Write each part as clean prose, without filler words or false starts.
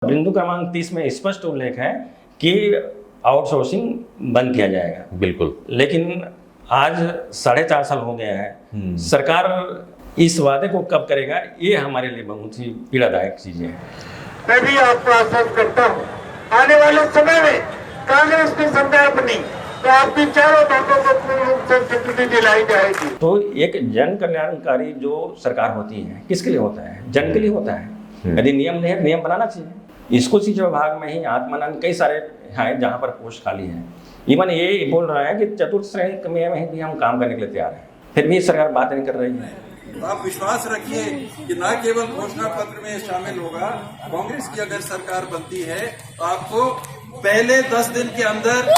बिंदु क्रमांक 30 में स्पष्ट उल्लेख है कि आउटसोर्सिंग बंद किया जाएगा। बिल्कुल। लेकिन आज 4.5 साल हो गया है, सरकार इस वादे को कब करेगा, ये हमारे लिए बहुत ही पीड़ादायक चीजें हैं। मैं भी आपको आश्वस्त करता हूँ, आने वाले समय में कांग्रेस की सरकार बनी तो आपकी चारों बातों को पूर्ण रूप से स्वीकृति दिलाई जाएगी। तो एक जन कल्याणकारी जो सरकार होती है किसके लिए होता है? जन के लिए होता है। यदि नियम नहीं है, नियम बनाना चाहिए। स्कूल शिक्षा विभाग में ही आत्मानंद कई सारे हैं जहाँ पर पोस्ट खाली है। इवन ये बोल रहा है कि चतुर्थ श्रेणी में भी हम काम करने के लिए तैयार हैं, फिर भी सरकार बात नहीं कर रही है। तो आप विश्वास रखिए कि न केवल घोषणा पत्र में शामिल होगा, कांग्रेस की अगर सरकार बनती है तो आपको पहले 10 दिन के अंदर।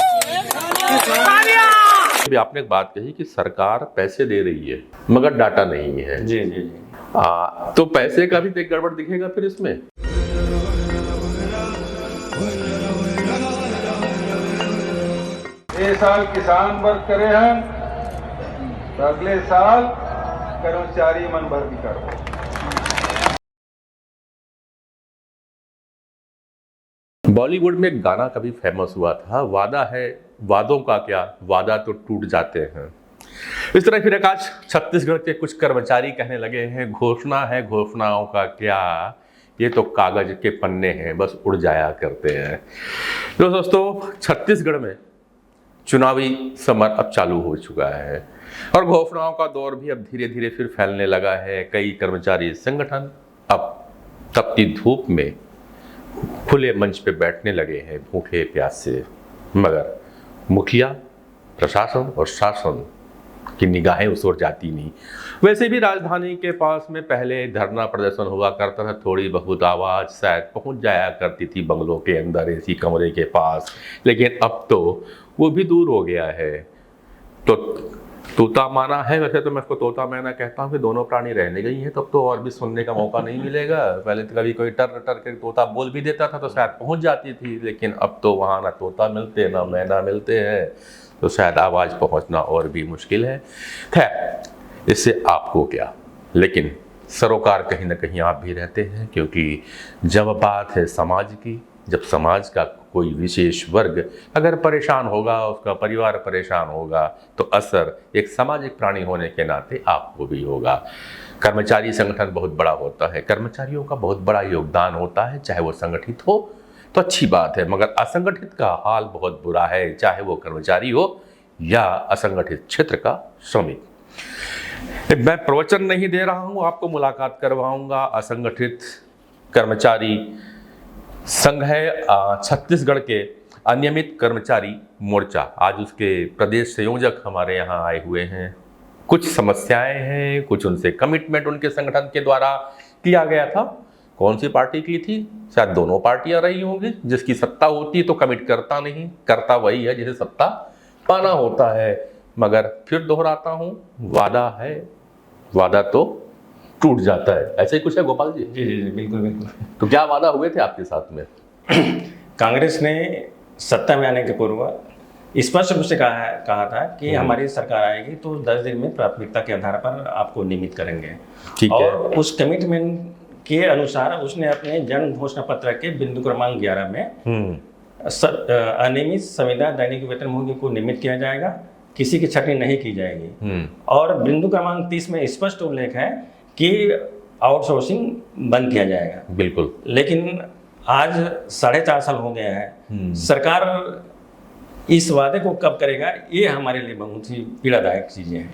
अभी आपने एक बात कही कि सरकार पैसे दे रही है मगर डाटा नहीं है। जी जी जी। तो पैसे का भी एक गड़बड़ दिखेगा फिर इसमें। ये साल किसान वर्ग करे हैं तो अगले साल कर्मचारी मन भर भी करो। बॉलीवुड में एक गाना कभी फेमस हुआ था, वादा है वादों का क्या, वादा तो टूट जाते हैं। इस तरह फिर आज छत्तीसगढ़ के कुछ कर्मचारी कहने लगे हैं, घोषणा है घोषणाओं का क्या, ये तो कागज के पन्ने हैं, बस उड़ जाया करते हैं। तो दोस्तों, छत्तीसगढ़ में चुनावी समर अब चालू हो चुका है और घोषणाओं का दौर भी अब धीरे धीरे फिर फैलने लगा है। कई कर्मचारी संगठन अब तपती धूप में खुले मंच पे बैठने लगे हैं भूखे प्यासे, मगर मुखिया, प्रशासन और शासन की निगाहें उस ओर जाती नहीं। वैसे भी राजधानी के पास में पहले धरना प्रदर्शन हुआ करता था, थोड़ी बहुत आवाज़ शायद पहुंच जाया करती थी बंगलों के अंदर, एसी कमरे के पास, लेकिन अब तो वो भी दूर हो गया है। तो तोता माना है, वैसे तो मैं उसको तोता मैना कहता हूँ कि दोनों प्राणी रहने गई हैं, तब तो और भी सुनने का मौका नहीं मिलेगा। पहले तो कभी कोई टर टर के तोता बोल भी देता था तो शायद पहुँच जाती थी, लेकिन अब तो वहाँ ना तोता मिलते ना मैना मिलते हैं, तो शायद आवाज़ पहुँचना और भी मुश्किल है। खैर, इससे आपको क्या, लेकिन सरोकार कहीं ना कहीं आप भी रहते हैं, क्योंकि जब बात है समाज की, जब समाज का कोई विशेष वर्ग अगर परेशान होगा, उसका परिवार परेशान होगा, तो असर एक सामाजिक प्राणी होने के नाते आपको भी होगा। कर्मचारी संगठन बहुत बड़ा होता है, कर्मचारियों का बहुत बड़ा योगदान होता है, चाहे वो संगठित हो तो अच्छी बात है, मगर असंगठित का हाल बहुत बुरा है, चाहे वो कर्मचारी हो या असंगठित क्षेत्र का श्रमिक। मैं प्रवचन नहीं दे रहा हूँ, आपको मुलाकात करवाऊंगा। असंगठित कर्मचारी संघ है छत्तीसगढ़ के अनियमित कर्मचारी मोर्चा, आज उसके प्रदेश संयोजक हमारे यहाँ आए हुए हैं। कुछ समस्याएं हैं, कुछ उनसे कमिटमेंट उनके संगठन के द्वारा किया गया था। कौन सी पार्टी की थी? शायद दोनों पार्टियां रही होंगी। जिसकी सत्ता होती है तो कमिट करता नहीं, करता वही है जिसे सत्ता पाना होता है। मगर फिर दोहराता हूँ, वादा है वादा तो टूट जाता है, ऐसा ही कुछ है गोपाल जी? जी जी जी, बिल्कुल बिल्कुल। तो क्या वादा हुए थे आपके साथ में? कांग्रेस ने सत्ता में आने के पूर्व स्पष्ट रूप से कहा था कि हमारी सरकार आएगी तो 10 दिन में प्राथमिकता के आधार पर आपको नियमित करेंगे। ठीक है। और उस कमिटमेंट के अनुसार उसने अपने जन घोषणा पत्र के बिंदु क्रमांक 11 में अनियमित संविदा दैनिक वेतनभोगी को नियमित किया जाएगा, किसी की छटनी नहीं की जाएगी। और बिंदु क्रमांक 30 में स्पष्ट उल्लेख है कि आउटसोर्सिंग बंद किया जाएगा। बिल्कुल। लेकिन आज 4.5 साल हो गया है, सरकार इस वादे को कब करेगा, ये हमारे लिए बहुत ही पीड़ादायक चीजें हैं।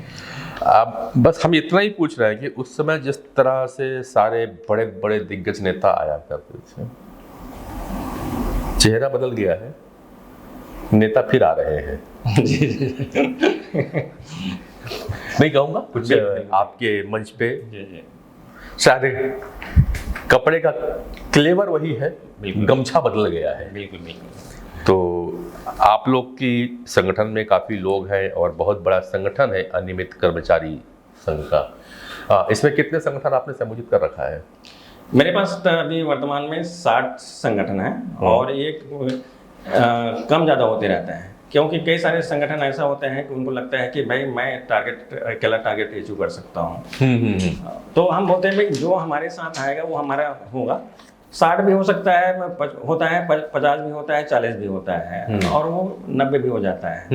अब बस हम इतना ही पूछ रहे हैं कि उस समय जिस तरह से सारे बड़े बड़े दिग्गज नेता आया करते थे, चेहरा बदल गया है, नेता फिर आ रहे हैं। नहीं कहूँगा कुछ आपके मंच पे, शायद कपड़े का क्लेवर वही है, गमछा बदल गया है। बिल्कुल बिल्कुल। तो आप लोग की संगठन में काफ़ी लोग हैं और बहुत बड़ा संगठन है अनियमित कर्मचारी संघ का। इसमें कितने संगठन आपने संयोजित कर रखा है? मेरे पास अभी वर्तमान में 60 संगठन है और ये कम ज़्यादा होते रहते हैं, क्योंकि कई सारे संगठन ऐसा होते हैं कि उनको लगता है कि भाई मैं अकेला टारगेट अचीव कर सकता हूँ। तो हम बोलते हैं भाई जो हमारे साथ आएगा वो हमारा होगा, 60 भी हो सकता है, होता है 50 भी होता है, 40 भी होता है, और वो 90 भी हो जाता है।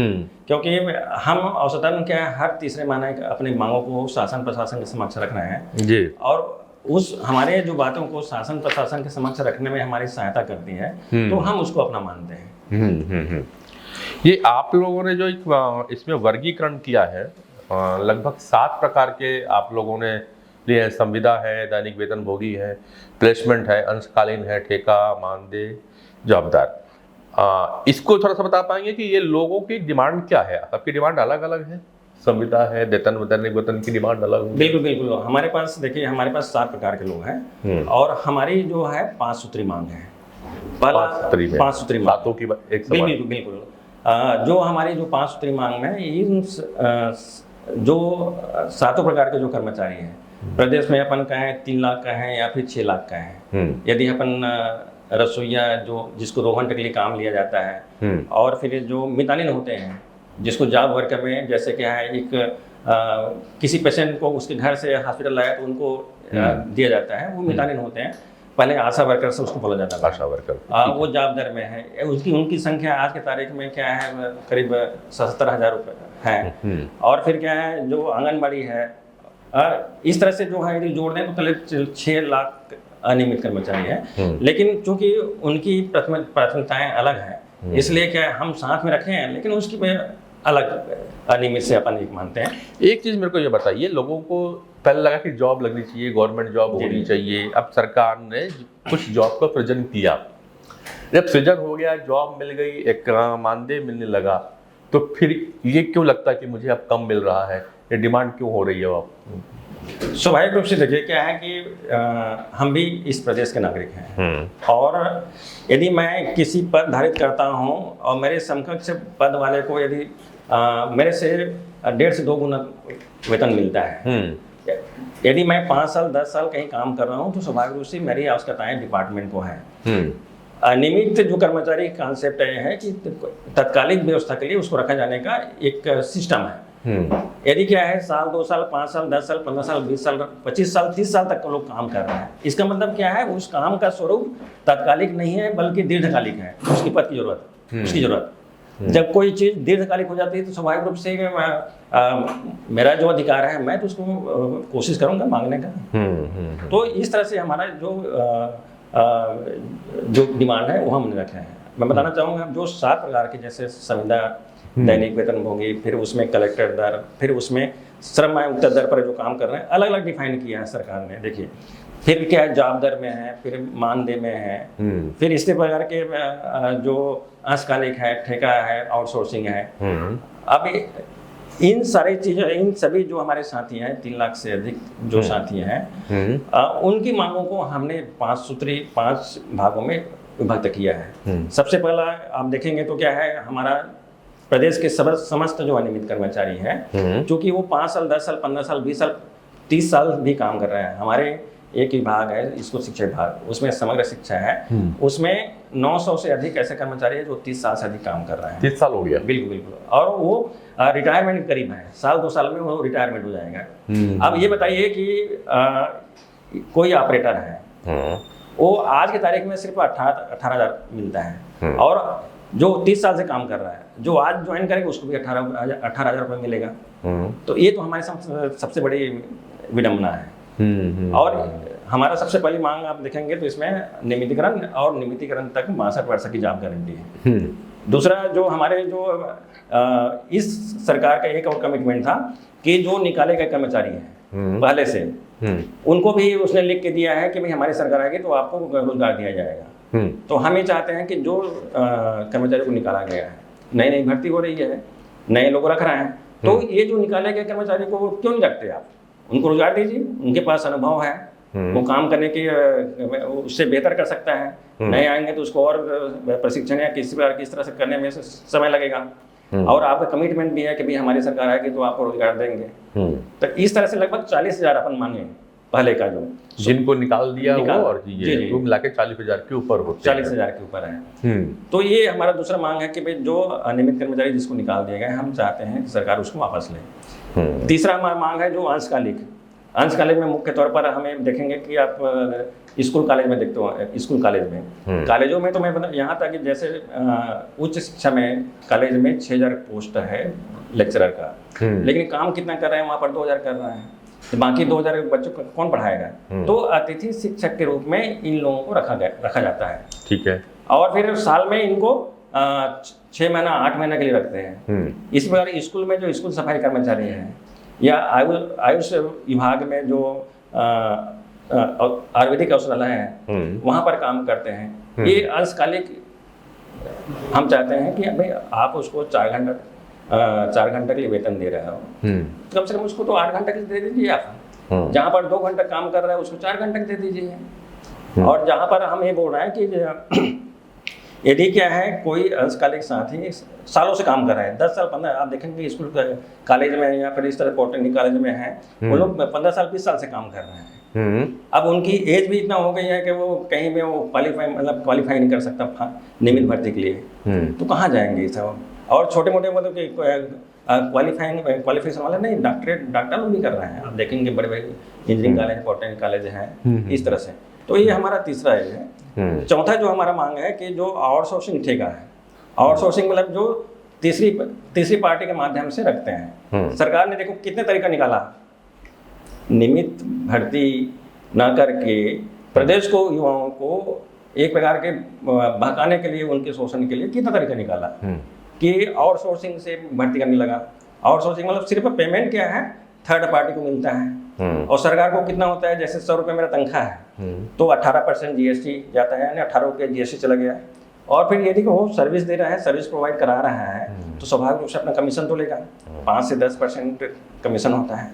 क्योंकि हम औसतन क्या है, हर तीसरे महीने अपनी मांगों को शासन प्रशासन के समक्ष रख रहे हैं जी, और उस हमारे जो बातों को शासन प्रशासन के समक्ष रखने में हमारी सहायता करती है, तो हम उसको अपना मानते हैं। ये आप लोगों ने जो इसमें वर्गीकरण किया है, लगभग 7 प्रकार के आप लोगों ने लिए हैं। संविदा है, दैनिक वेतनभोगी है, प्लेसमेंट है, अंशकालीन है, ठेका, मानदेय, जवाबदार। इसको थोड़ा सा बता पाएंगे कि ये लोगों की डिमांड क्या है? सबकी डिमांड अलग अलग है, संविदा है, दैनिक वेतन की डिमांड अलग है। बिल्कुल बिल्कुल, हमारे पास देखिए, हमारे पास 7 प्रकार के लोग हैं, और हमारी जो है 5 सूत्री मांग है। पहला 5 सूत्री मांग, बातों की एक सवाल। बिल्कुल बिल्कुल, जो हमारी जो 5 सूत्री मांग में इन जो 7 प्रकार के जो कर्मचारी हैं प्रदेश में, अपन कहें 3 लाख का है या फिर 6 लाख का है। यदि अपन रसोईया जो जिसको 2 घंटे के लिए काम लिया जाता है, और फिर जो मितानिन होते हैं जिसको जॉब वर्कर में, जैसे क्या है, एक किसी पेशेंट को उसके घर से हॉस्पिटल लाया तो उनको दिया जाता है, वो मितानिन होते हैं। पहले आशा वर्कर से उसको बोला जाता था, आशा वर्कर, वो जॉब दर में है। उनकी संख्या आज के तारीख में क्या है, करीब 77,000 रुपये है। और फिर क्या है, जो आंगनबाड़ी है, इस तरह से जो है यदि जोड़ दें तो करीब 6 लाख अनियमित कर्मचारी हैं। लेकिन चूंकि उनकी प्राथमिकताएं अलग हैं, इसलिए क्या हम साथ में रखे हैं, लेकिन उसकी अलग अनियमित से अपन एक मानते हैं। एक चीज मेरे को ये बताइए, लोगों को पहले लगा कि जॉब लगनी चाहिए, गवर्नमेंट जॉब होनी चाहिए। अब सरकार ने कुछ जॉब का सृजन किया, जब सृजन हो गया, जॉब मिल गई, एक मानदेय मिलने लगा, तो फिर ये क्यों लगता है कि मुझे अब कम मिल रहा है? ये डिमांड क्यों हो रही है? अब स्वाभाविक रूप से देखिए क्या है कि हम भी इस प्रदेश के नागरिक हैं, और यदि मैं किसी पद धारित करता हूं और मेरे समकक्ष पद वाले को यदि मेरे से 1.5 से 2 गुना वेतन मिलता है, यदि मैं 5 साल 10 साल कहीं काम कर रहा हूं, तो स्वाभाविक रूप से मेरी आवश्यकताएं डिपार्टमेंट को है। अनियमित जो कर्मचारी कांसेप्ट है कि तत्कालिक व्यवस्था के लिए उसको रखा जाने का एक सिस्टम है। यदि क्या है, साल 2 साल 5 साल 10 साल 15 साल 20 साल 25 साल 30 साल तक लोग काम कर रहे हैं, इसका मतलब क्या है, उस काम का स्वरूप तत्कालिक नहीं है बल्कि दीर्घकालिक है। उसकी पद की जरूरत, उसकी जरूरत। जब कोई चीज़ दीर्घकालिक हो जाती है तो स्वाभाविक रूप से मेरा जो अधिकार है, मैं तो उसको कोशिश करूंगा मांगने का। तो इस तरह से हमारा जो डिमांड है वो हमने रखा है। मैं बताना चाहूँगा, जो 7 प्रकार के, जैसे संविदा, दैनिक वेतनभोगी, फिर उसमें कलेक्टर दर, फिर उसमें श्रम आयुक्त दर पर जो काम कर रहे हैं, अलग अलग डिफाइन किया है सरकार ने। देखिए, फिर क्या है, जॉब दर में है, फिर मानदेय में है, फिर इसी प्रकार के जो अंशकालिक है, ठेका है, आउटसोर्सिंग है। अब इन सारी चीज़ें, इन सभी जो हमारे साथी हैं, 3 लाख से अधिक जो साथी हैं, उनकी मांगों को हमने 5 सूत्री 5 भागों में विभक्त किया है। सबसे पहला आप देखेंगे तो क्या है, हमारा प्रदेश के समस्त जो अनियमित कर्मचारी हैं, चूंकि वो 5 साल 10 साल 15 साल 20 साल 30 साल भी काम कर रहे हैं। हमारे एक विभाग है, इसको शिक्षा विभाग, उसमें समग्र शिक्षा है, उसमें 900 से अधिक ऐसे कर्मचारी हैं जो 30 साल से अधिक काम कर रहे हैं। 30 साल हो गया? बिल्कुल बिल्कुल, और वो रिटायरमेंट के करीब है, साल 2 साल में वो रिटायरमेंट हो जाएगा। अब ये बताइए कि कोई ऑपरेटर है, वो आज की तारीख में सिर्फ 18,000 मिलता है, और जो 30 साल से काम कर रहा है, जो आज ज्वाइन करेगा उसको भी 18,000 रुपये मिलेगा। तो ये तो हमारे सबसे बड़ी विडम्बना है। और हमारा सबसे पहली मांग आप देखेंगे तो इसमें नियमितीकरण, और नियमितीकरण तक 62 वर्ष की जॉब गारंटी है। दूसरा जो हमारे इस सरकार का एक और कमिटमेंट था कि जो निकाले गए कर्मचारी हैं पहले से, उनको भी उसने लिख के दिया है कि भाई हमारी सरकार आएगी तो आपको रोजगार दिया जाएगा। तो हम ये चाहते हैं कि जो कर्मचारी को निकाला गया है, नई नई भर्ती हो रही है, नए लोग रख रहे हैं, तो ये जो निकाले गए कर्मचारी को क्यों नहीं रखते आप? उनको रोजगार दीजिए, उनके पास अनुभव है, वो काम करने की उससे बेहतर कर सकता है। नए आएंगे तो उसको और प्रशिक्षण या किसी प्रकार किस तरह से करने में समय लगेगा, और आपका कमिटमेंट भी है कि भाई हमारी सरकार आएगी तो आपको रोजगार देंगे। तो इस तरह से लगभग 40,000 अपन माने पहले का जो जिनको निकाल दिया वो, और ये मिला के 40,000 के ऊपर होते हैं, 40,000 के ऊपर है। तो ये हमारा दूसरा मांग है कि भाई जो अनियमित कर्मचारी जिसको निकाल दिए गए, हम चाहते हैं कि सरकार उसको वापस ले। तीसरा हमारा मांग है जो अंशकालिक, अंश कॉलेज में मुख्य तौर पर हमें देखेंगे कि आप स्कूल कॉलेज में देखते हो, स्कूल कॉलेज में, कॉलेजों में तो मैं यहाँ तक कि जैसे उच्च शिक्षा में कॉलेज में 6000 पोस्ट है लेक्चरर का, लेकिन काम कितना कर रहे हैं वहाँ पर 2000 कर रहे हैं, तो बाकी 2000 बच्चों को कौन पढ़ाएगा? तो अतिथि शिक्षक के रूप में इन लोगों को रखा जाता है। ठीक है। और फिर साल में इनको 6 महीना 8 महीने के लिए रखते हैं। इस प्रकार स्कूल में जो स्कूल सफाई कर्मचारी हैं या आयुष विभाग में जो आयुर्वेदिक औषधालय हैं वहाँ पर काम करते हैं, ये अंशकालिक हम चाहते हैं कि भाई आप उसको 4 घंटे के लिए वेतन दे रहे हो, तो कम से कम उसको तो 8 घंटे के लिए दे दीजिए आप। जहाँ पर 2 घंटा काम कर रहा है उसको 4 घंटे दे दीजिए। और जहाँ पर हम ये बोल रहे हैं कि यदि क्या है कोई अंशकालिक साथी सालों से काम कर रहा है, 10 साल 15, आप देखेंगे स्कूल कॉलेज में या फिर इस तरह पॉलिटेक्निक कॉलेज में है, वो लोग 15 साल 20 साल से काम कर रहे हैं। अब उनकी एज भी इतना हो गई है कि वो कहीं में वो क्वालिफाई नहीं कर सकता नियमित भर्ती के लिए, तो कहाँ जाएंगे सब? और छोटे मोटे मतलब कि क्वालिफिकेशन वाले नहीं, डॉक्टर लोग भी कर रहे हैं, आप देखेंगे बड़े बड़े इंजीनियरिंग कॉलेज पॉलिटेक्निक कॉलेज हैं इस तरह से। तो ये हमारा तीसरा है। चौथा जो हमारा मांग है कि जो आउटसोर्सिंग ठेका है, आउटसोर्सिंग मतलब जो तीसरी पार्टी के माध्यम से रखते हैं। सरकार ने देखो कितने तरीका निकाला, नियमित भर्ती ना करके प्रदेश को युवाओं को एक प्रकार के बहकाने के लिए, उनके शोषण के लिए कितना तरीका निकाला कि आउटसोर्सिंग से भर्ती करने लगा। आउटसोर्सिंग मतलब सिर्फ पेमेंट क्या है, थर्ड पार्टी को मिलता है और सरकार को कितना होता है, जैसे 100 रुपये मेरा तनख्वाह है तो 18% GST जाता है, यानी 18 रुपये GST चला गया। और फिर यदि वो सर्विस दे रहा है, सर्विस प्रोवाइड करा रहा है तो स्वाभाविक रूप से अपना कमीशन तो लेगा, 5 से 10% कमीशन होता है,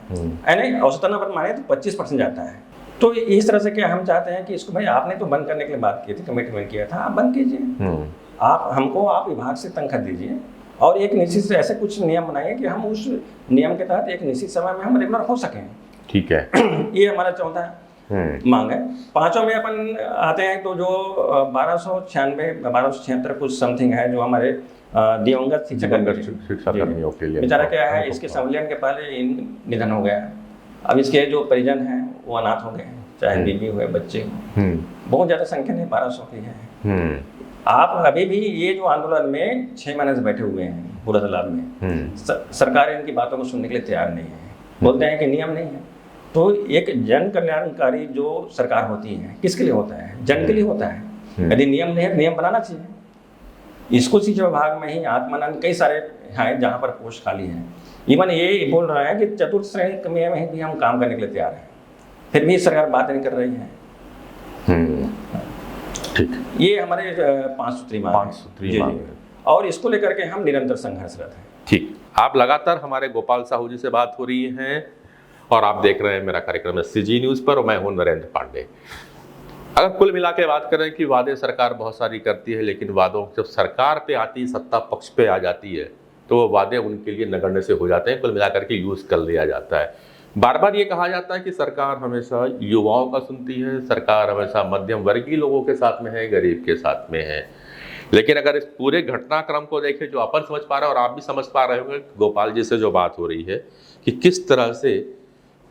यानी औसतन अगर माने तो 25% जाता है। तो इस तरह से क्या हम चाहते हैं कि इसको भाई आपने तो बंद करने के लिए बात की थी, कमिटमेंट किया था, आप बंद कीजिए, आप विभाग से तनख्वाह दीजिए और एक निश्चित से ऐसे कुछ नियम बनाइए कि हम उस नियम के तहत एक निश्चित समय में हम रेगुलर हो सकें। ठीक है। ये हमारा चौथा मांग है। पांचों में अपन आते हैं तो जो 1276 कुछ समथिंग है जो हमारे दिवंगत शिक्षाकर्मियों के लिए बेचारा क्या है, इसके संविलियन के पहले निधन हो गया, अब इसके जो परिजन हैं वो अनाथ हो गए, चाहे बीवी हुए बच्चे हो, बहुत ज़्यादा संख्या नहीं, 1200 की है। आप अभी भी ये जो आंदोलन में 6 महीने से बैठे हुए हैं पूरा तालाब में, सरकार इनकी बातों को सुनने के लिए तैयार नहीं है, बोलते हैं कि नियम नहीं है। तो एक जन कल्याणकारी जो सरकार होती है किसके लिए होता है? जन के लिए होता है। यदि नियम नहीं है, नियम बनाना चाहिए। स्कूल शिक्षा विभाग में ही आत्मानंद कई सारे हैं जहाँ पर पोस्ट खाली है। इवन ये बोल रहा है कि चतुर्थ श्रेणी में भी हम काम करने के लिए तैयार हैं, फिर भी सरकार बात नहीं कर रही है। ठीक, ये हमारे 5 सूत्री मांग है और इसको लेकर के हम निरंतर संघर्षरत हैं। ठीक, आप लगातार हमारे गोपाल साहू जी से बात हो रही है और आप देख रहे हैं मेरा कार्यक्रम SCG न्यूज़ पर और मैं हूं नरेंद्र पांडे। अगर कुल मिला के बात करें कि वादे सरकार बहुत सारी करती है, लेकिन वादों जब सरकार पे आती, सत्ता पक्ष पे आ जाती है तो वो वादे उनके लिए नगण्य से हो जाते हैं, कुल मिलाकर के यूज़ कर लिया जाता है। बार बार ये कहा जाता है कि सरकार हमेशा युवाओं का सुनती है, सरकार हमेशा मध्यम वर्गीय लोगों के साथ में है, गरीब के साथ में है। लेकिन अगर इस पूरे घटनाक्रम को देखें, जो अपन समझ पा रहे हैं और आप भी समझ पा रहे होंगे गोपाल जी से जो बात हो रही है कि किस तरह से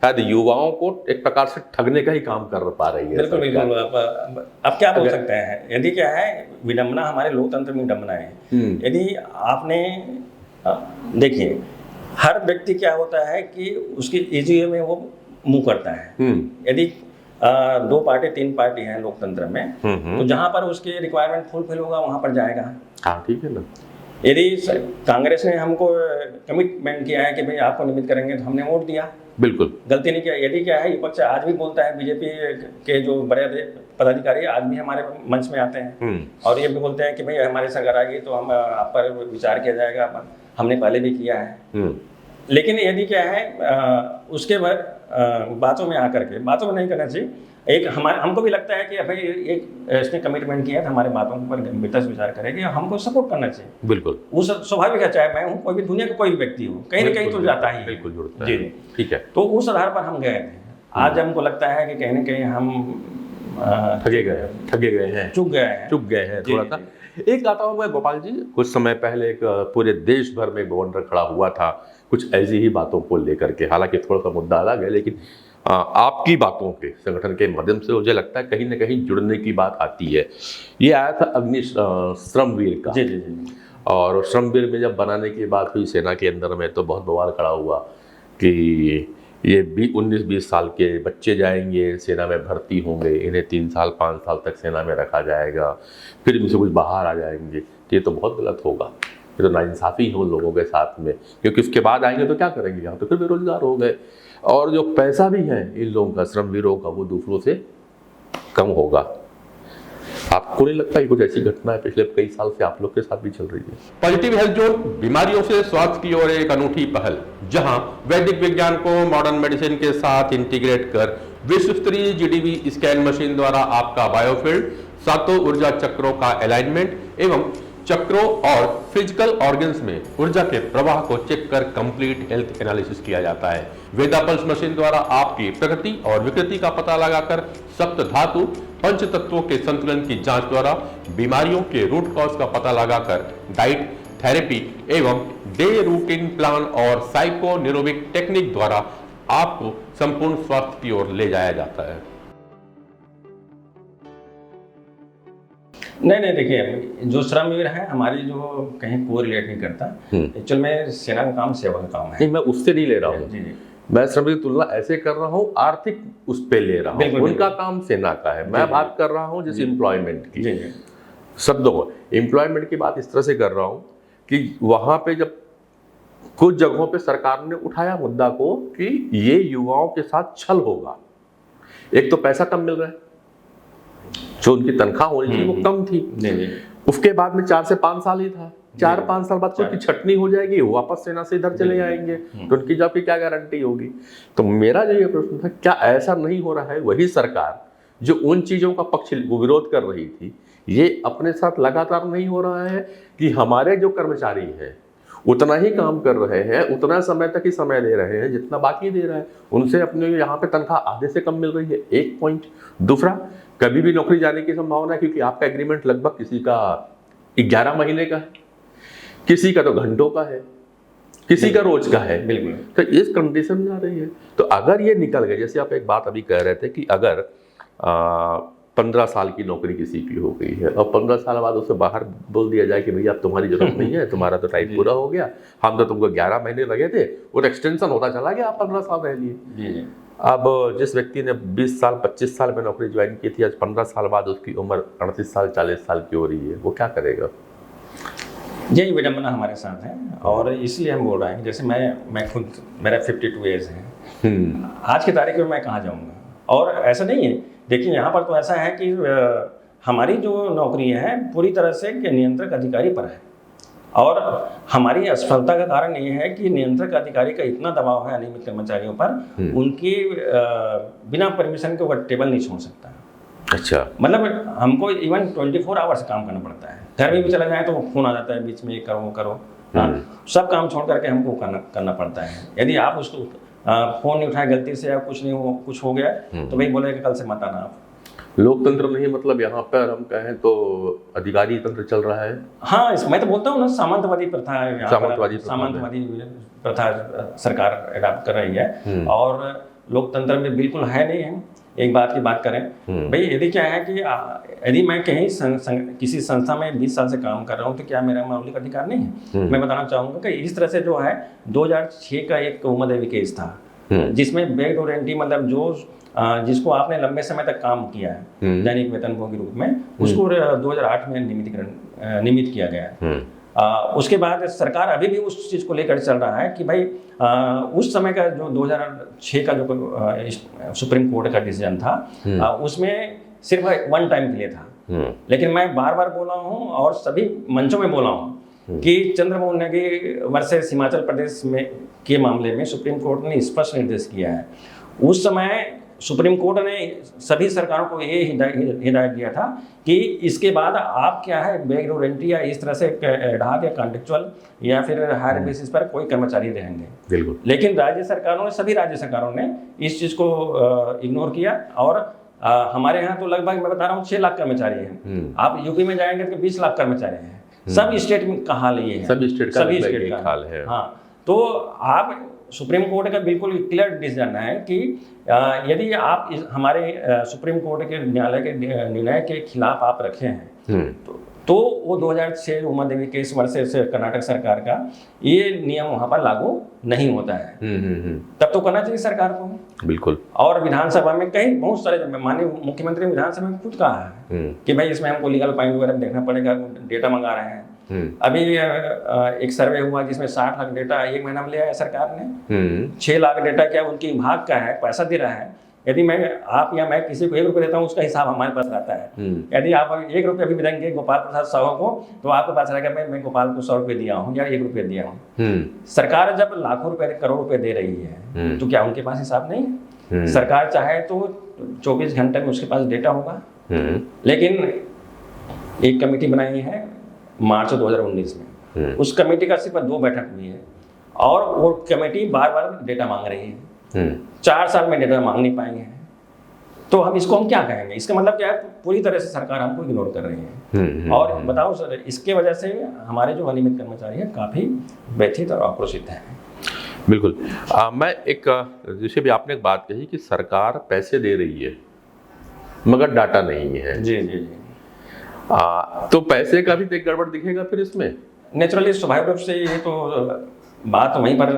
शायद युवाओं को एक प्रकार से ठगने का ही काम कर पा रही है। बिल्कुल बिल्कुल। अब क्या बोल सकते हैं, यदि क्या है विडंबना, हमारे लोकतंत्र में विडंबना है। यदि आपने देखिए, हर व्यक्ति क्या होता है कि उसकी ईजीए में वो मुंह करता है। यदि 2 पार्टी 3 पार्टी हैं लोकतंत्र में, तो जहां पर उसके रिक्वायरमेंट फुलफिल होगा वहां पर जाएगा। हाँ, ठीक है ना। यदि कांग्रेस ने हमको कमिटमेंट किया है कि भाई आपको नियमित करेंगे तो हमने वोट दिया, बिल्कुल गलती नहीं किया। यदि क्या है विपक्ष आज भी बोलता है, बीजेपी के जो बड़े पदाधिकारी आज भी हमारे मंच में आते हैं और ये भी बोलते हैं कि भाई हमारी सरकार आएगी तो हम आप पर विचार किया जाएगा, हमने पहले भी किया है। लेकिन यदि क्या है उसके बाद बातों में आकर के, बातों में नहीं करना चाहिए। एक हमको भी लगता है कि भाई एक इसने कमिटमेंट किया है तो हमारे बातों पर गंभीरता से विचार करेंगे, हमको सपोर्ट करना चाहिए। बिल्कुल, वो स्वाभाविक है, चाहे मैं हूँ, कोई भी दुनिया का कोई भी व्यक्ति हो, कहीं ना कहीं तो जाता ही, बिल्कुल जुड़ता है। जी, ठीक है। तो उस आधार पर हम गए थे। आज हमको लगता है कि कहीं ना कहीं हम ठगे गए हैं, चुक गए हैं थोड़ा सा। एक आता हूँ मैं गोपाल जी, कुछ समय पहले एक पूरे देश भर में बवंडर खड़ा हुआ था कुछ ऐसी ही बातों को लेकर के, हालांकि थोड़ा सा मुद्दा अलग है, लेकिन आपकी बातों के संगठन के माध्यम से मुझे लगता है कहीं ना कहीं जुड़ने की बात आती है। ये आया था श्रमवीर का। जी जी जी। और श्रमवीर में जब बनाने की बात हुई सेना के अंदर में तो बहुत बवाल खड़ा हुआ कि ये 19-20 साल के बच्चे जाएंगे सेना में भर्ती होंगे, इन्हें 3 साल 5 साल तक सेना में रखा जाएगा, फिर इनसे कुछ बाहर आ जाएंगे। ये तो बहुत गलत होगा, ये तो नाइंसाफ़ी हो लोगों के साथ में, क्योंकि उसके बाद आएंगे तो क्या करेंगे, यहाँ तो फिर बेरोजगार हो गए। और जो पैसा भी है इन लोगों का, श्रमवीरों का, वो दूसरों से कम होगा। आपको नहीं लगता कि कुछ ऐसी घटना है पिछले कई साल से आप लोग के साथ भी चल रही है? पॉजिटिव हेल्थ जोन बीमारियों से स्वास्थ्य की ओर एक अनूठी पहल, जहां वैदिक विज्ञान को मॉडर्न मेडिसिन के साथ इंटीग्रेट कर विश्व स्तरीय जीडीवी स्कैन मशीन द्वारा आपका बायोफील्ड, सातों ऊर्जा चक्रों का अलाइनमेंट एवं चक्रों और फिजिकल ऑर्गन्स में ऊर्जा के प्रवाह को चेक कर कंप्लीट हेल्थ एनालिसिस किया जाता है। वेदा पल्स मशीन द्वारा आपकी प्रकृति और विकृति का पता लगाकर सप्त धातु पंच तत्वों के संतुलन की जांच द्वारा बीमारियों के रूट कॉज का पता लगाकर डाइट, थेरेपी एवं डे रूटीन प्लान और साइको न्यूरोबिक टेक्निक द्वारा आपको संपूर्ण स्वास्थ्य की ओर ले जाया जाता है। नहीं, देखिए जो श्रमवीर है हमारी जो कहीं को रिलेट नहीं करता। एक्चुअल में सेना का काम सेवा का काम है। नहीं, मैं उससे नहीं ले रहा हूँ, जी। मैं श्रमवीर की तुलना ऐसे कर रहा हूँ, आर्थिक उस पे ले रहा हूँ। उनका काम सेना का है, मैं बात कर रहा हूँ जैसे एम्प्लॉयमेंट की। शब्दों में एम्प्लॉयमेंट की बात इस तरह से कर रहा हूँ कि वहाँ पे जब कुछ जगहों पे सरकार ने उठाया मुद्दा को कि ये युवाओं के साथ छल होगा। एक तो पैसा कम मिल रहा है, जो उनकी तनख्वाह होनी थी वो कम थी। उसके बाद में 4 से 5 साल ही था, 4-5 साल बाद कोई छटनी हो जाएगी, वापस सेना से इधर चले आएंगे, तो उनकी जॉब की क्या गारंटी होगी। तो मेरा जो ये प्रश्न था, क्या ऐसा नहीं हो रहा है वही सरकार जो उन चीजों का पक्ष विरोध कर रही थी, ये अपने साथ लगातार नहीं हो रहा है कि हमारे जो कर्मचारी हैं उतना ही काम कर रहे हैं, उतना समय तक ही समय दे रहे हैं जितना बाकी दे रहा है, उनसे अपने यहाँ पे तनख्वाह आधे से कम मिल रही है। एक पॉइंट। दूसरा, कभी भी नौकरी जाने की संभावना है, क्योंकि आपका एग्रीमेंट लगभग किसी का 11 महीने का है, किसी का तो घंटों का है, किसी का रोज का है। बिल्कुल। तो इस कंडीशन में आ रही है। तो अगर ये निकल गए, जैसे आप एक बात अभी कह रहे थे कि अगर 15 साल की नौकरी किसी की हो गई है और 15 साल बाद उसे बाहर बोल दिया जाए कि भैया अब तुम्हारी जरूरत नहीं है, तुम्हारा तो टाइम पूरा हो गया, हम तो तुमको 11 महीने लगे थे, वो एक्सटेंशन होता चला गया, आप 15 साल रह लिए। अब जिस व्यक्ति ने 20 साल 25 साल में नौकरी ज्वाइन की थी, आज 15 साल बाद उसकी उम्र 38 साल 40 साल की हो रही है, वो क्या करेगा? यही विडम्बना हमारे साथ है और इसलिए हम बोल रहे हैं। जैसे मैं खुद, मेरा 52 एज है, आज की तारीख में मैं कहाँ जाऊँगा। और ऐसा नहीं है, देखिए यहाँ पर तो ऐसा है कि हमारी जो नौकरी है पूरी तरह से नियंत्रक अधिकारी पर है और हमारी असफलता का कारण ये है कि नियंत्रक अधिकारी का इतना दबाव है अनियमित कर्मचारियों पर, उनकी बिना परमिशन के वो टेबल नहीं छोड़ सकता। अच्छा, मतलब हमको इवन 24 आवर्स काम करना पड़ता है। घर में भी चला जाए तो फोन आ जाता है बीच में, करो। सब काम छोड़ करके हमको करना पड़ता है। यदि आप उसको फोन नहीं उठाए गलती से या कुछ हो गया तो भाई बोलेगा कल से मत आना आप। लोकतंत्र नहीं, मतलब यहाँ पर हम कहें तो अधिकारी तंत्र चल रहा है। हाँ, मैं तो बोलता हूँ ना, सामंतवादी प्रथा है, सामंतवादी प्रथा सरकार अडॉप्ट कर रही है और लोकतंत्र में बिल्कुल है नहीं है। एक बात की बात करें भाई, यदि क्या है कि यदि मैं कहीं किसी संस्था में 20 साल से काम कर रहा हूँ तो क्या मेरा मौलिक अधिकार नहीं है? मैं बताना चाहूँगा कि इस तरह से जो है 2006 का एक उम्रदेवी केस था जिसमें बैकडोर एंट्री, मतलब जिसको आपने लंबे समय तक काम किया है दैनिक वेतनभोगी के रूप में, उसको 2008 में नियमित किया गया। उसके बाद सरकार अभी भी उस चीज़ को लेकर चल रहा है कि भाई उस समय का जो 2006 का जो सुप्रीम कोर्ट का डिसीजन था उसमें सिर्फ 1 टाइम के लिए था। लेकिन मैं बार बार बोला हूँ और सभी मंचों में बोला हूँ कि चंद्रबाबू नायडू वर्सेस हिमाचल प्रदेश में के मामले में सुप्रीम कोर्ट ने स्पष्ट निर्देश किया है। उस समय सुप्रीम कोर्ट ने सभी सरकारों को ये हिदायत दिया था कि इसके बाद आप क्या है बैकडोर एंट्री या इस तरह से एडहॉक या कॉन्ट्रेक्चुअल या फिर हायर बेसिस पर कोई कर्मचारी रहेंगे। बिल्कुल। लेकिन सभी राज्य सरकारों ने इस चीज़ को इग्नोर किया और हमारे यहाँ तो लगभग मैं बता रहा हूँ 6 लाख कर्मचारी हैं। आप यूपी में जाएंगे तो 20 लाख कर्मचारी हैं। सब स्टेट में का हाल ये है, सभी स्टेट का हाल है। हाँ, तो आप सुप्रीम कोर्ट का बिल्कुल क्लियर डिसीजन है कि यदि आप हमारे सुप्रीम कोर्ट के न्यायालय के निर्णय के खिलाफ आप रखे हैं तो वो 2006 उमा देवी केस वर्सेस कर्नाटक सरकार का ये नियम वहां पर लागू नहीं होता है। तब तो करना चाहिए सरकार को। बिल्कुल। और विधानसभा में कई बहुत सारे माननीय मुख्यमंत्री ने विधानसभा में खुद कहा है कि भाई इसमें हमको लीगल पॉइंट वगैरह देखना पड़ेगा, डेटा मंगा रहे हैं। अभी एक सर्वे हुआ जिसमें 60 लाख डेटा 1 महीना में ले आया सरकार ने। 6 लाख डेटा क्या उनकी विभाग का है, पैसा दे रहा है। यदि आप या मैं किसी को 1 रुपये देता हूँ उसका हिसाब हमारे पास रहता है। यदि आप 1 रुपये भी देंगे गोपाल प्रसाद साहू को तो आपके पास रहेगा मैं गोपाल को 100 रुपये दिया हूँ या 1 रुपये दिया हूँ। सरकार जब लाखों रुपए करोड़ रुपए दे रही है तो क्या उनके पास हिसाब नहीं है? सरकार चाहे तो 24 घंटे में उसके पास डेटा होगा। लेकिन एक कमेटी बनाई है मार्च 2019 में, उस कमेटी का सिर्फ 2 बैठक हुई है और वो कमेटी बार बार डेटा मांग रही है। 4 साल में डेटा मांग नहीं पाएंगे तो हम क्या कहेंगे? इसका मतलब क्या है? पूरी तरह से सरकार हमको इग्नोर कर रही है। और बताओ सर, इसके वजह से हमारे जो अनियमित कर्मचारी हैं काफी व्यथित और आक्रोशित हैं। बिल्कुल। मैं एक जैसे भी आपने एक बात कही कि सरकार पैसे दे रही है मगर डाटा नहीं है। जी जी जी। तो पैसे का भी तो एक गड़बड़ दिखेगा फिर इसमें। नेचुरली स्वाभाविक रूप से ये तो बात वहीं पर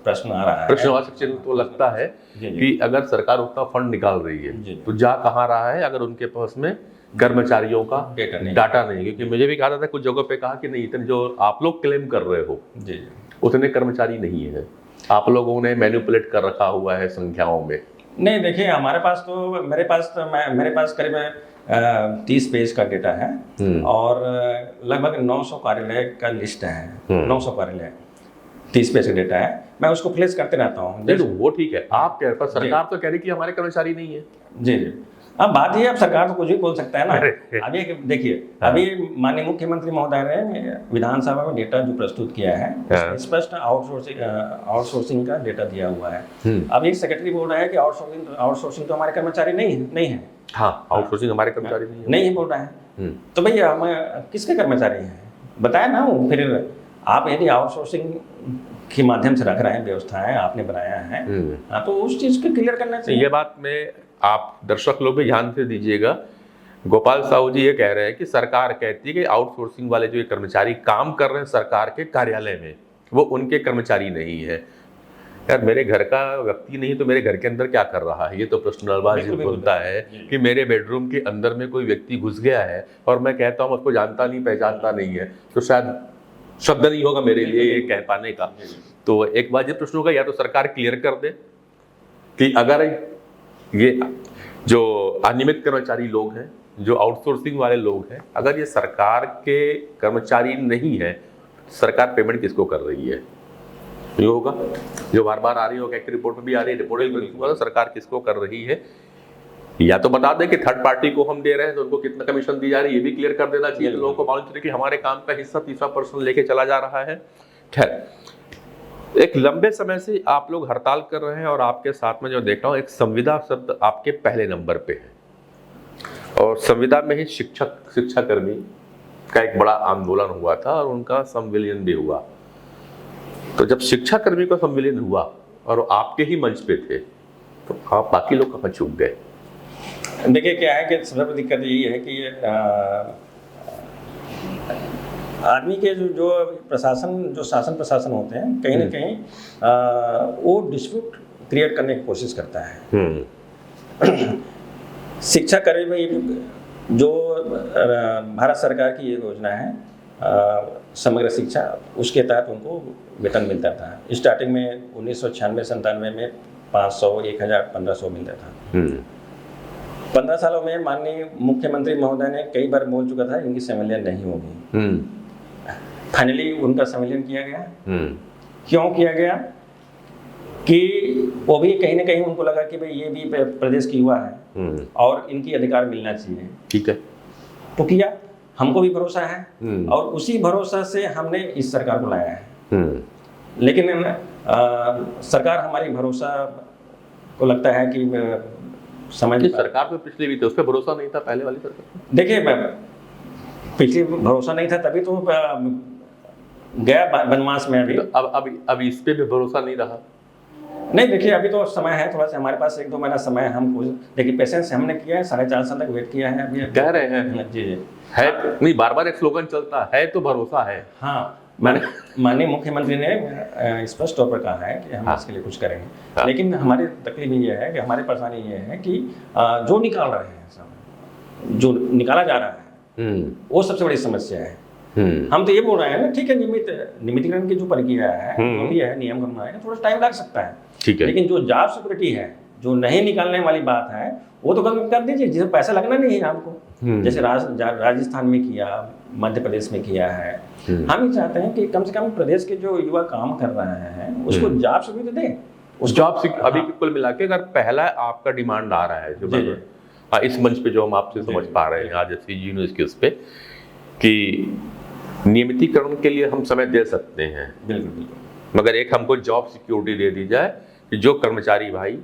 प्रश्न आ रहा है। प्रश्नवाचक चिन्ह तो लगता है कि अगर सरकार उतना फंड निकाल रही है तो जा कहाँ रहा है अगर उनके पास में कर्मचारियों का डाटा नहीं। क्योंकि मुझे भी कहा था कुछ जगहों पे कहा कि नहीं, इतने जो आप लोग क्लेम कर रहे हो जी उतने कर्मचारी नहीं है, आप लोगों ने मैनिपुलेट कर रखा हुआ है संख्याओं में। नहीं, देखिए हमारे पास तो मेरे पास करीब 30 पेज का डेटा है और लगभग 900 कार्यालय का लिस्ट है। 900 कार्यालय 30 पेज का डेटा है, मैं उसको फ्लैश करते रहता हूँ। तो वो ठीक है, आप कह रहे पर सरकार तो कह रही कि हमारे कर्मचारी नहीं है। जी जी। अब बात ये, अब सरकार तो कुछ भी बोल सकता है ना। अभी देखिए, अभी माननीय मुख्यमंत्री महोदय ने विधानसभा में डेटा जो प्रस्तुत किया है स्पष्ट आउटसोर्सिंग का डेटा दिया हुआ है। अब एक सेक्रेटरी बोल रहा है कि आउटसोर्सिंग तो हमारे कर्मचारी नहीं है। हाँ, आउटसोर्सिंग हमारे कर्मचारी नहीं है बोल रहा है। तो भैया हम किसके कर्मचारी हैं बताया ना। फिर आप यदि आउटसोर्सिंग के माध्यम से रख रहे हैं, व्यवस्थाएं आपने बनाया है, तो उस चीज को क्लियर करना चाहिए। ये बात में आप दर्शक लोग भी ध्यान से दीजिएगा। गोपाल साहू जी ये कह रहे हैं कि सरकार कहती है कि आउटसोर्सिंग वाले जो ये कर्मचारी काम कर रहे हैं सरकार के कार्यालय में वो उनके कर्मचारी नहीं है। यार, मेरे घर का व्यक्ति नहीं तो मेरे घर के अंदर क्या कर रहा है? ये तो प्रश्न नलबाज बोलता है कि मेरे बेडरूम के अंदर में कोई व्यक्ति घुस गया है और मैं कहता हूँ उसको जानता नहीं पहचानता नहीं है, तो शायद शब्द नहीं होगा मेरे लिए ये कह पाने का। तो एक बार ये प्रश्न होगा, या तो सरकार क्लियर कर दे कि अगर ये जो अनियमित कर्मचारी लोग हैं, जो आउटसोर्सिंग वाले लोग हैं, अगर ये सरकार के कर्मचारी नहीं है, सरकार पेमेंट किसको कर रही है? ये होगा जो बार बार आ रही होगा, एक रिपोर्ट में भी आ रही है, रिपोर्ट सरकार किसको कर रही है। या तो बता दें कि थर्ड पार्टी को हम दे रहे हैं तो उनको कितना कमीशन दी जा रही है, ये भी क्लियर कर देना चाहिए। तो लोगों को मालूम चले कि हमारे काम का हिस्सा 30% लेके चला जा रहा है। खैर, एक लंबे समय से आप लोग हड़ताल कर रहे हैं और आपके साथ में जो देख रहा हूँ, एक संविदा शब्द आपके पहले नंबर पे है और संविदा में ही शिक्षाकर्मी का एक बड़ा आंदोलन हुआ था और उनका संविलियन भी हुआ। तो जब शिक्षाकर्मी का संविलियन हुआ और आपके ही मंच पे थे तो आप बाकी लोग कहाँ चूक गए? देखिए क्या है कि सबसे दिक्कत यही है कि आदमी के जो शासन प्रशासन होते हैं, कहीं ना कहीं वो डिस्प्यूट क्रिएट करने की कोशिश करता है। शिक्षा कर्मी में जो भारत सरकार की ये योजना है समग्र शिक्षा, उसके तहत उनको वेतन मिलता था। स्टार्टिंग में 1996-97 में 500, 1000, 1500 मिलता था। 15 सालों में माननीय मुख्यमंत्री महोदय ने कई बार बोल चुका था इनकी संविलियन नहीं होगी। फाइनली उनका संविलियन किया गया। क्यों किया गया? कि वो भी कहीं ना कहीं उनको लगा कि भाई ये भी प्रदेश की युवा है और इनकी अधिकार मिलना चाहिए। ठीक है, तो किया। हमको भी भरोसा है और उसी भरोसा से हमने इस सरकार को लाया है। लेकिन सरकार हमारी भरोसा को लगता है कि समझ सरकार पे पिछली भी थी, उस पर भरोसा नहीं था पहले वाली सरकार। देखिए, पिछली भरोसा नहीं था तभी तो गया वनवास में। अभी अब इस पे भी भरोसा नहीं रहा। नहीं देखिए, अभी तो समय है थोड़ा सा, हमारे पास 1-2 महीना समय है। हमको देखिए पेशेंस हमने किया है, 4.5 साल तक वेट किया है अभी। कह रहे हैं जी जी है नहीं, बार बार एक स्लोगन चलता है तो भरोसा है। हाँ, माननीय मुख्यमंत्री ने स्पष्ट तौर पर कहा है कि हम इसके लिए कुछ करेंगे। लेकिन हमारी तकलीफ ये है कि हमारी परेशानी ये है कि जो निकाल रहे हैं सब, जो निकाला जा रहा है वो सबसे बड़ी समस्या है। हम तो ये बोल रहे हैं ना, ठीक है, नियमितीकरण की जो प्रक्रिया है जो भी है, नियम कानून है, थोड़ा टाइम लग सकता है, ठीक है, लेकिन जो जॉब सिक्योरिटी है, जो नहीं निकालने वाली बात है, वो तो कर दीजिए, जिसमें पैसा लगना नहीं है हमको। जैसे राजस्थान में किया, मध्य प्रदेश में किया है। हम ये चाहते हैं कि कम से कम प्रदेश के जो युवा काम कर रहे हैं उसको जॉब सिक्योरिटी दें। उस जॉब से अभी कुल मिला के अगर पहला आपका डिमांड आ रहा है जो इस मंच पे जो हम आपसे समझ पा रहे हैं आज एसपीजी न्यूज के उस पे, कि नियमितीकरण के लिए हम समय दे सकते हैं, बिल्कुल, मगर एक हमको जॉब सिक्योरिटी दे दी जाए कि जो कर्मचारी भाई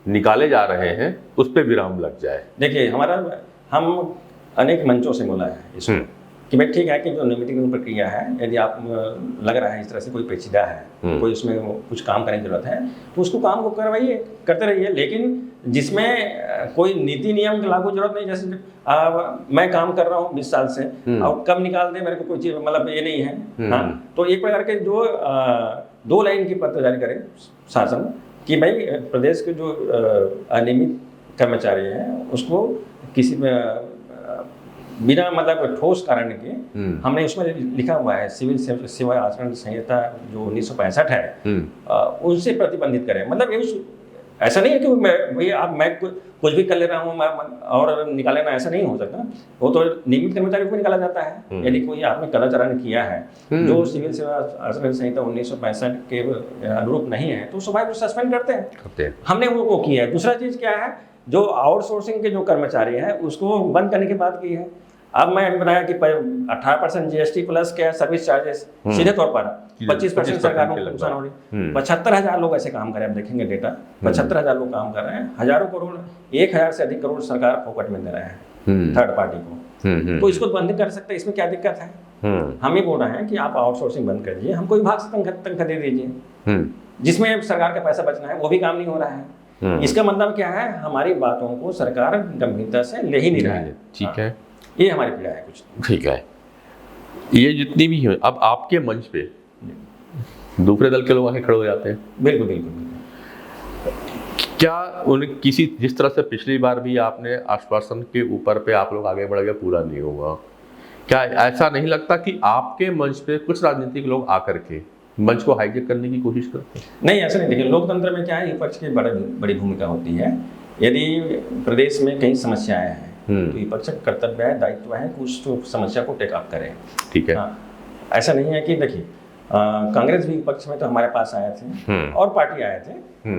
निकाले जा रहे हैं उस पर विराम लग जाए। देखिए हम अनेक मंचों से बोला है इसको कि भाई ठीक है कि जो नियमितीकरण प्रक्रिया है, यदि आप लग रहा है इस तरह से कोई पेचीदा है, कोई उसमें कुछ काम करने की जरूरत है, तो उसको काम को करवाइए, करते रहिए, लेकिन जिसमें कोई नीति नियम लागू जरूरत नहीं। जैसे मैं काम कर रहा हूँ 20 साल से, और कब निकाल दे मेरे को कोई चीज़, मतलब ये नहीं है। हाँ, तो एक प्रकार के जो 2 लाइन की पत्र जारी करे शासन कि भाई प्रदेश के जो अनियमित कर्मचारी हैं उसको किसी बिना मतलब ठोस कारण के, हमने उसमें लिखा हुआ है सिविल सेवा आचरण संहिता जो 1965 है, उनसे प्रतिबंधित करें। मतलब ये ऐसा नहीं है कि मैं कुछ भी कर ले रहा हूँ और निकाल लेना, ऐसा नहीं हो सकता। वो तो नियमित कर्मचारी को निकाला जाता है। यदि कोई आपने कदाचारण किया है जो सिविल सेवा आचरण संहिता 1965 के अनुरूप नहीं है, तो स्वाभाविक सस्पेंड करते हैं। हमने वो किया है। दूसरा चीज़ क्या है, जो आउटसोर्सिंग के जो कर्मचारी हैं उसको बंद करने की बात की है। अब मैं बताया कि 18% जीएसटी प्लस क्या सर्विस चार्जेस सीधे तौर पर 25% सरकार को नुकसान हो रही। 75,000 लोग ऐसे काम कर रहे हैं, आप देखेंगे डेटा, 75,000 लोग काम कर रहे हैं, हजारों करोड़, 1,000 से अधिक करोड़ सरकार फोकट में दे रहे हैं थर्ड पार्टी को। तो इसको बंद कर सकते हैं, इसमें क्या दिक्कत है? हम ही बोल रहे हैं कि आप आउटसोर्सिंग बंद कर दीजिए, हमको विभाग से तनख्वाह दे दीजिए, जिसमें सरकार का पैसा बचना है, वो भी काम नहीं हो रहा है। इसका मतलब क्या है, हमारी बातों को सरकार गंभीरता से ले ही नहीं रहा है। ठीक है, ये हमारी पीड़ा है कुछ। ठीक है, ये जितनी भी है, अब आपके मंच पे दूसरे दल के लोग आके खड़े हो जाते हैं। बिल्कुल बिल्कुल। क्या उन किसी जिस तरह से पिछली बार भी आपने आश्वासन के ऊपर पे आप लोग आगे बढ़ गए, पूरा नहीं होगा, क्या ऐसा नहीं लगता कि आपके मंच पे कुछ राजनीतिक लोग आकर के मंच को हाईजेक करने की कोशिश करते हैं? नहीं, ऐसा नहीं। देखिए, लोकतंत्र में क्या है, विपक्ष की बड़ी भूमिका होती है। यदि प्रदेश में कई समस्याएं हैं तो विपक्ष का कर्तव्य है, दायित्व है कि उस समस्या को टेक अप करें। ठीक है। हाँ, ऐसा नहीं है कि देखिए कांग्रेस भी विपक्ष में तो हमारे पास आए थे और पार्टी आए थे,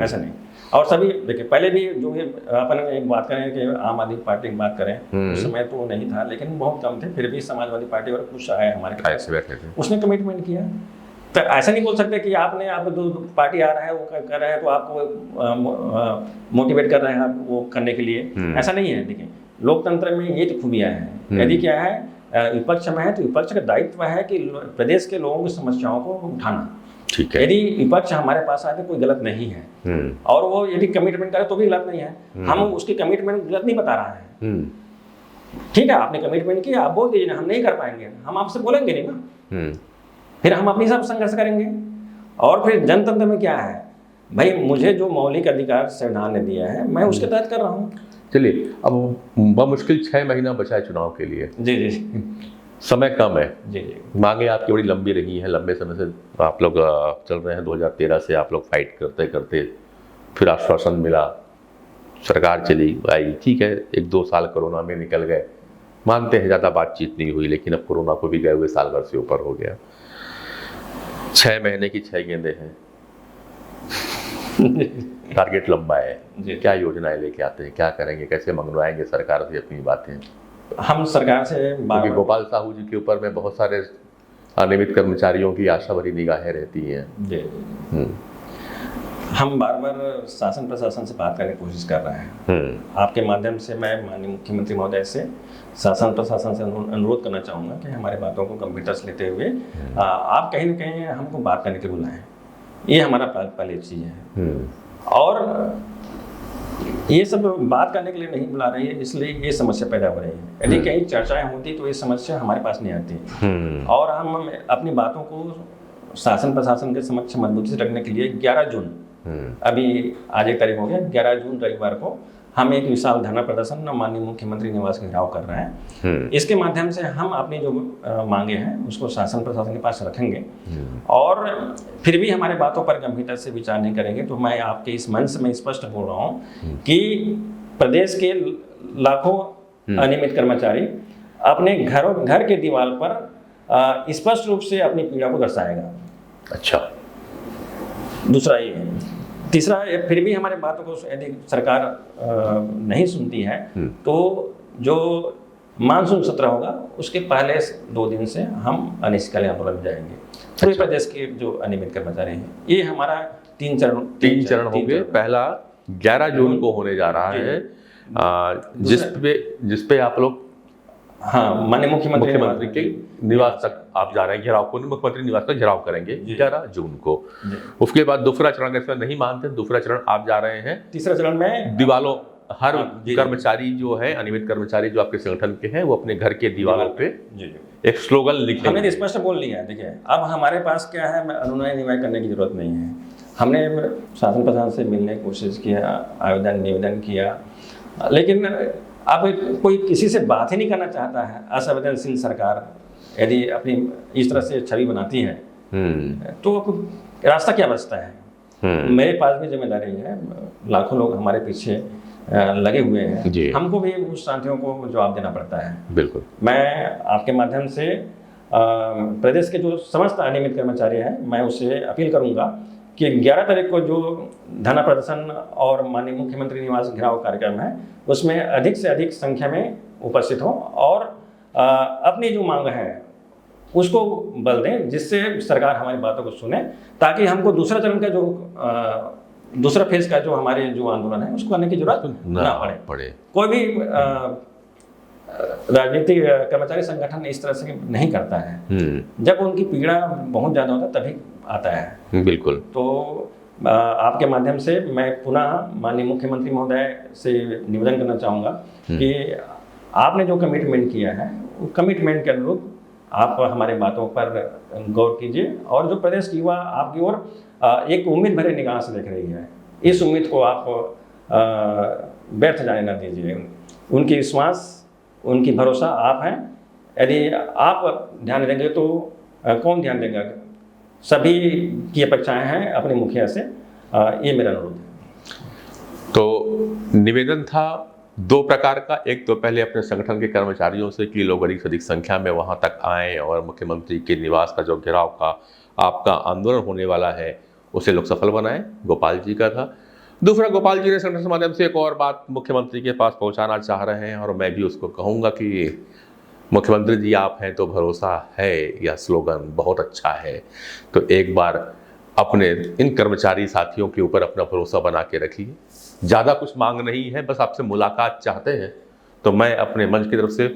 ऐसा नहीं। और सभी देखिए, पहले भी जो भी अपन एक बात करें कि आम आदमी पार्टी की बात करें, उस समय तो नहीं था, लेकिन बहुत कम थे, फिर भी समाजवादी पार्टी और कुछ आए हमारे पास, उसने कमिटमेंट किया। तो ऐसा नहीं बोल सकते कि आपने आप दो पार्टी आ रहा है वो कर रहे हैं तो आपको मोटिवेट कर रहे हैं आप वो करने के लिए, ऐसा नहीं है। देखिए, लोकतंत्र में ये तो खूबियाँ हैं। यदि क्या है विपक्ष में है तो विपक्ष का दायित्व है कि प्रदेश के लोगों की समस्याओं को उठाना। ठीक है। यदि विपक्ष हमारे पास आए तो कोई गलत नहीं है, और वो यदि कमिटमेंट करे तो भी गलत नहीं है। हम उसकी कमिटमेंट गलत नहीं बता रहा है। ठीक है, आपने कमिटमेंट किया, आप बोल दीजिए ना हम नहीं कर पाएंगे, हम आपसे बोलेंगे नहीं ना, फिर हम अपनी सब संघर्ष करेंगे। और फिर जनतंत्र में क्या है भाई, मुझे जो मौलिक अधिकार संविधान ने दिया है मैं उसके तहत कर रहा हूँ। चलिए, अब बमुश्किल 6 महीना बचा है चुनाव के लिए। जी जी, समय कम है। जी जी, मांगे आपकी बड़ी लंबी रही हैं, लंबे समय से आप लोग चल रहे हैं। 2013 से आप लोग फाइट करते करते फिर आश्वासन मिला, सरकार चली आई, ठीक है, 1-2 साल कोरोना में निकल गए, मानते हैं ज़्यादा बातचीत नहीं हुई, लेकिन अब कोरोना को भी गए हुए साल भर से ऊपर हो गया। 6 महीने की 6 गेंदें हैं। टारगेट लंबा है। क्या योजनाएं लेके आते हैं, क्या करेंगे, कैसे मंगवाएंगे सरकार से अपनी बातें? हम सरकार से क्योंकि गोपाल साहू जी के ऊपर में बहुत सारे अनियमित कर्मचारियों की आशा भरी निगाहें रहती हैं। जी, हम बार बार शासन प्रशासन से बात करने की कोशिश कर रहे हैं। आपके माध्यम से मैं माननीय मुख्यमंत्री महोदय से शासन प्रशासन से अनुरोध करना चाहूँगा कि हमारे बातों को गंभीरता से लेते हुए आप कहीं ना कहीं हमको बात करने के लिए बुलाएं। ये हमारा पहली चीज़ है। और ये सब बात करने के लिए नहीं बुला रही है, इसलिए ये समस्या पैदा हो रही है। यदि कहीं चर्चाएं होती तो ये समस्या हमारे पास नहीं आती। और हम अपनी बातों को शासन प्रशासन के समक्ष मजबूती से रखने के लिए 11 जून, अभी आज एक तारीख हो गया, 11 जून रविवार को हम एक विशाल धरना प्रदर्शन माननीय मुख्यमंत्री निवास घेराव कर रहे हैं। इसके माध्यम से हम अपनी जो मांगे हैं उसको शासन प्रशासन के पास रखेंगे, और फिर भी हमारे बातों पर गंभीरता से विचार नहीं करेंगे तो मैं आपके इस मंच में स्पष्ट बोल रहा हूँ कि प्रदेश के लाखों अनियमित कर्मचारी अपने घर के दीवार पर स्पष्ट रूप से अपनी पीड़ा को दर्शाएगा। अच्छा, दूसरा ये है। तीसरा, फिर भी हमारे बातों को यदि सरकार नहीं सुनती है तो जो मानसून सत्र होगा उसके पहले 2 दिन से हम अनिश्चितकालीन आंदोलन में जाएंगे। पूरे प्रदेश के जो अनियमित कर्मचारी हैं, ये हमारा 3 चरण होंगे। पहला 11 जून को होने जा रहा है, जिस पे आप लोग माननीय मुख्यमंत्री के निवास तक आप जा रहे हैं, घेराव को मुख्यमंत्री निवास तक घेराव करेंगे 11 जून को। उसके बाद दूसरा चरण, अगर नहीं मानते दूसरा चरण आप जा रहे हैं, तीसरा चरण में दीवालों हर कर्मचारी जो है, अनियमित कर्मचारी जो आपके संगठन के हैं, वो अपने घर के दीवारों पे एक स्लोगन लिखे। हमने स्पष्ट बोल लिया है। देखिए, अब हमारे पास क्या है, अनुनय निवाय करने की जरूरत नहीं है। हमने शासन प्रशासन से मिलने की कोशिश किया, आवेदन निवेदन किया, लेकिन अब कोई किसी से बात ही नहीं करना चाहता है। असंवेदनशील सरकार यदि अपनी इस तरह से छवि बनाती है तो रास्ता क्या बचता है। मेरे पास भी जिम्मेदारी है, लाखों लोग हमारे पीछे लगे हुए हैं, हमको भी उस साथियों को जवाब देना पड़ता है। बिल्कुल। मैं आपके माध्यम से प्रदेश के जो समस्त अनियमित कर्मचारी हैं, मैं उससे अपील करूंगा कि 11 तारीख को जो धरना प्रदर्शन और माननीय मुख्यमंत्री निवास घेराव कार्यक्रम है उसमें अधिक से अधिक संख्या में उपस्थित हो और अपनी जो मांग है उसको बल दें, जिससे सरकार हमारी बातों को सुने, ताकि हमको दूसरा चरण का जो दूसरा फेज का जो हमारे जो आंदोलन है उसको करने की जरूरत ना पड़े। कोई भी राजनीतिक कर्मचारी संगठन इस तरह से नहीं करता है। जब उनकी पीड़ा बहुत ज़्यादा होता है तभी आता है। बिल्कुल। तो आपके माध्यम से मैं पुनः माननीय मुख्यमंत्री महोदय से निवेदन करना चाहूँगा कि आपने जो कमिटमेंट किया है वो कमिटमेंट के अनुरूप आप हमारे बातों पर गौर कीजिए, और जो प्रदेश की युवा आपकी ओर एक उम्मीद भरे निगाह से देख रही है, इस उम्मीद को आप व्यर्थ जाने न दीजिए। उनकी विश्वास, उनकी भरोसा आप हैं। यदि आप ध्यान देंगे तो कौन ध्यान देगा। सभी की अपेक्षाएं हैं अपने मुखिया से, ये मेरा अनुरोध है। तो निवेदन था 2 प्रकार का। एक तो पहले अपने संगठन के कर्मचारियों से कि लोग अधिक से अधिक संख्या में वहां तक आएँ और मुख्यमंत्री के निवास का जो घेराव का आपका आंदोलन होने वाला है उसे लोग सफल बनाएं, गोपाल जी का था। दूसरा, गोपाल जी ने संगठन के माध्यम से एक और बात मुख्यमंत्री के पास पहुंचाना चाह रहे हैं, और मैं भी उसको कहूँगा कि मुख्यमंत्री जी आप हैं तो भरोसा है, यह स्लोगन बहुत अच्छा है। तो एक बार अपने इन कर्मचारी साथियों के ऊपर अपना भरोसा बना के रखिए। ज़्यादा कुछ मांग नहीं है, बस आपसे मुलाकात चाहते हैं। तो मैं अपने मंच की तरफ से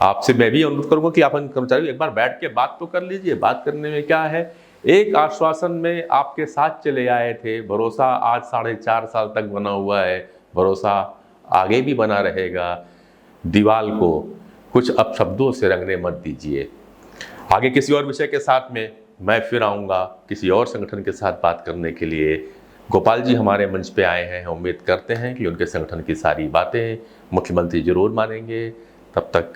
आपसे मैं भी अनुरोध करूँगा कि आप इन कर्मचारियों एक बार बैठ के बात तो कर लीजिए। बात करने में क्या है, एक आश्वासन में आपके साथ चले आए थे, भरोसा आज 4.5 साल तक बना हुआ है, भरोसा आगे भी बना रहेगा। दीवाल को कुछ अपशब्दों से रंगने मत दीजिए। आगे किसी और विषय के साथ में मैं फिर आऊँगा किसी और संगठन के साथ बात करने के लिए। गोपाल जी हमारे मंच पे आए हैं, उम्मीद करते हैं कि उनके संगठन की सारी बातें मुख्यमंत्री जरूर मानेंगे। तब तक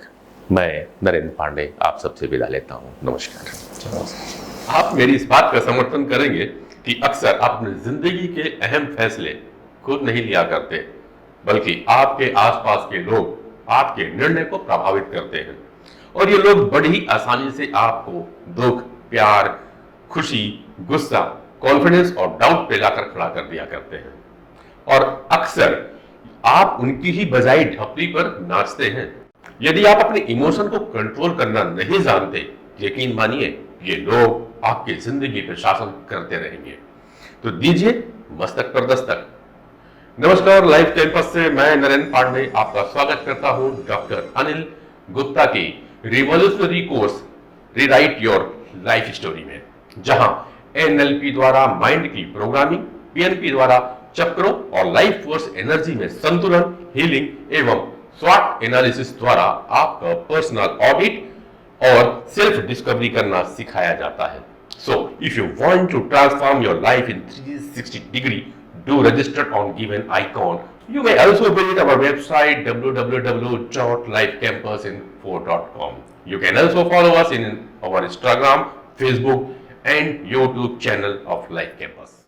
मैं नरेंद्र पांडे आप सबसे विदा लेता हूँ। नमस्कार। आप मेरी इस बात का समर्थन करेंगे कि अक्सर आप अपनी जिंदगी के अहम फैसले खुद नहीं लिया करते, बल्कि आपके आसपास के लोग आपके निर्णय को प्रभावित करते हैं, और ये लोग बड़ी आसानी से आपको दुख, प्यार, खुशी, गुस्सा, कॉन्फिडेंस और डाउट पे लाकर खड़ा कर दिया करते हैं, और अक्सर आप उनकी ही बजाय ढपली पर नाचते हैं। यदि आप अपने इमोशन को कंट्रोल करना नहीं जानते, यकीन मानिए ये लोग आपकी जिंदगी पर शासन करते रहेंगे। तो दीजिए मस्तक पर दस्तक। नमस्कार, लाइव कैंपस से मैं नरेंद्र पांडे आपका स्वागत करता हूं डॉक्टर अनिल गुप्ता की revolutionary course rewrite your life story में, जहां NLP द्वारा माइंड की प्रोग्रामिंग, PNP द्वारा चक्रों और लाइफ फोर्स एनर्जी में संतुलन, हीलिंग एवं स्वॉट एनालिसिस द्वारा आपका पर्सनल ऑडिट और सेल्फ डिस्कवरी करना सिखाया जाता है। So, if you want to transform your life in 360 degree, do register on given icon. You may also visit our website www.lifecampusinfo.com. You can also follow us in our Instagram, Facebook and YouTube channel of Life Campus.